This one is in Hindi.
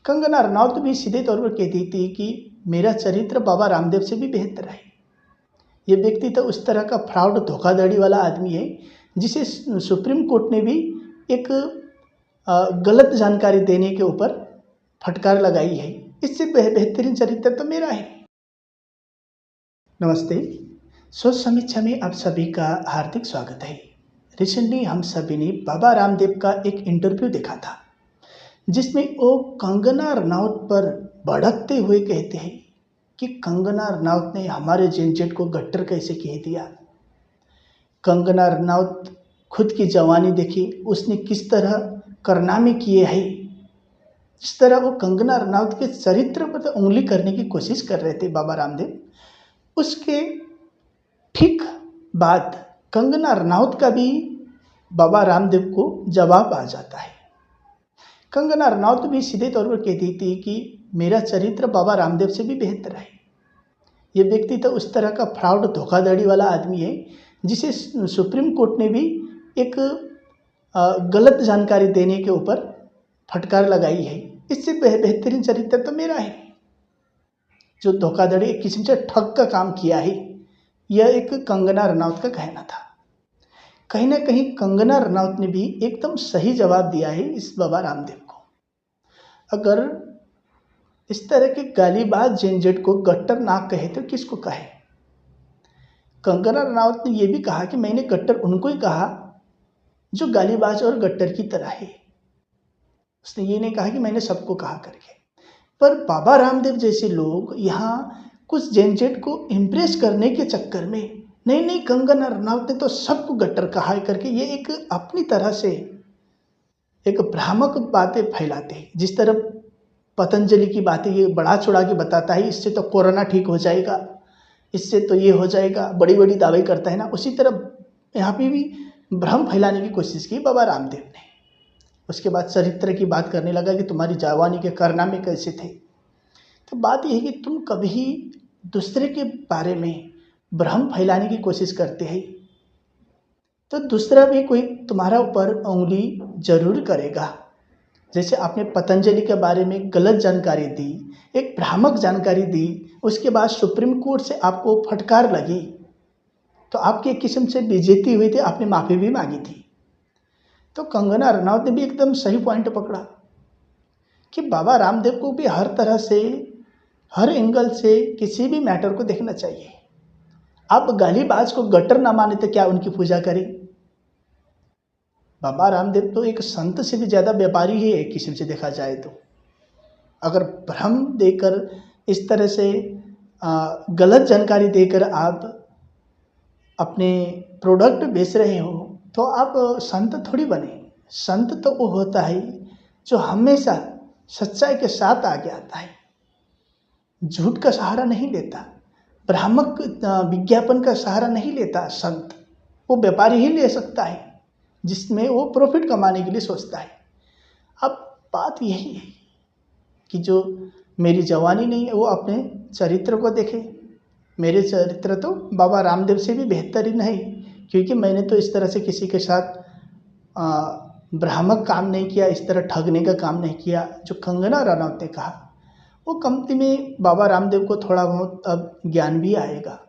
कंगना रनौत भी सीधे तौर पर कहती थी कि मेरा चरित्र बाबा रामदेव से भी बेहतर है। ये व्यक्ति तो उस तरह का फ्रॉड धोखाधड़ी वाला आदमी है जिसे सुप्रीम कोर्ट ने भी एक गलत जानकारी देने के ऊपर फटकार लगाई है। इससे बेहतरीन चरित्र तो मेरा है। नमस्ते, सोच समीक्षा में आप सभी का हार्दिक स्वागत है। रिसेंटली हम सभी ने बाबा रामदेव का एक इंटरव्यू देखा था जिसमें वो कंगना रनौत पर भड़कते हुए कहते हैं कि कंगना रनौत ने हमारे जेनजेट को गट्टर कैसे कह दिया। कंगना रनौत खुद की जवानी देखी, उसने किस तरह कारनामे किए हैं। जिस तरह वो कंगना रनौत के चरित्र पर उंगली करने की कोशिश कर रहे थे बाबा रामदेव, उसके ठीक बाद कंगना रनौत का भी बाबा रामदेव को जवाब आ जाता है। कंगना रनौत भी सीधे तौर पर कहती थी कि मेरा चरित्र बाबा रामदेव से भी बेहतर है। ये व्यक्ति तो उस तरह का फ्रॉड धोखाधड़ी वाला आदमी है जिसे सुप्रीम कोर्ट ने भी एक गलत जानकारी देने के ऊपर फटकार लगाई है। इससे बेहतरीन चरित्र तो मेरा है। जो धोखाधड़ी एक किस्म से ठग का काम किया है, यह एक कंगना रनौत का कहना था। कहीं ना कहीं कंगना रनौत ने भी एकदम सही जवाब दिया है इस बाबा रामदेव को। अगर इस तरह के गालीबाज जेनजेट को गट्टर ना कहे तो किसको कहे। कंगना रनौत ने यह भी कहा कि मैंने गट्टर उनको ही कहा जो गालीबाज और गट्टर की तरह है। उसने ये नहीं कहा कि मैंने सबको कहा करके। पर बाबा रामदेव जैसे लोग यहाँ कुछ जेनजेट को इम्प्रेस करने के चक्कर में नहीं कंगना रनौत ने तो सबको गट्टर कहा है करके ये एक अपनी तरह से एक भ्रामक बातें फैलाते हैं। जिस तरह पतंजलि की बातें ये बढ़ा चढ़ा के बताता है, इससे तो कोरोना ठीक हो जाएगा, इससे तो ये हो जाएगा, बड़ी बड़ी दावे करता है ना, उसी तरह यहाँ पे भी भ्रम फैलाने की कोशिश की बाबा रामदेव ने। उसके बाद चरित्र की बात करने लगा कि तुम्हारी जवानी के कारनामे कैसे थे। तो बात यह है कि तुम कभी दूसरे के बारे में भ्रम फैलाने की कोशिश करते हैं तो दूसरा भी कोई तुम्हारा ऊपर उंगली जरूर करेगा। जैसे आपने पतंजलि के बारे में गलत जानकारी दी, एक भ्रामक जानकारी दी, उसके बाद सुप्रीम कोर्ट से आपको फटकार लगी तो आपकी एक किस्म से बेइज्जती हुई थी, आपने माफ़ी भी मांगी थी। तो कंगना रनौत ने भी एकदम सही पॉइंट पकड़ा कि बाबा रामदेव को भी हर तरह से, हर एंगल से किसी भी मैटर को देखना चाहिए। आप गालीबाज को गट्टर ना माने तो क्या उनकी पूजा करें। बाबा रामदेव तो एक संत से भी ज़्यादा व्यापारी ही है एक किस्म से देखा जाए तो। अगर भ्रम देकर इस तरह से गलत जानकारी देकर आप अपने प्रोडक्ट बेच रहे हो तो आप संत थोड़ी बने। संत तो वो होता है जो हमेशा सच्चाई के साथ आगे आता है, झूठ का सहारा नहीं लेता, भ्रामक विज्ञापन का सहारा नहीं लेता। संत वो व्यापारी ही ले सकता है जिसमें वो प्रॉफिट कमाने के लिए सोचता है। अब बात यही है कि जो मेरी जवानी नहीं है वो अपने चरित्र को देखे। मेरे चरित्र तो बाबा रामदेव से भी बेहतरीन है क्योंकि मैंने तो इस तरह से किसी के साथ भ्रामक काम नहीं किया, इस तरह ठगने का काम नहीं किया जो कंगना रनौत ने कहा। वो कंपनी में बाबा रामदेव को थोड़ा बहुत अब ज्ञान भी आएगा।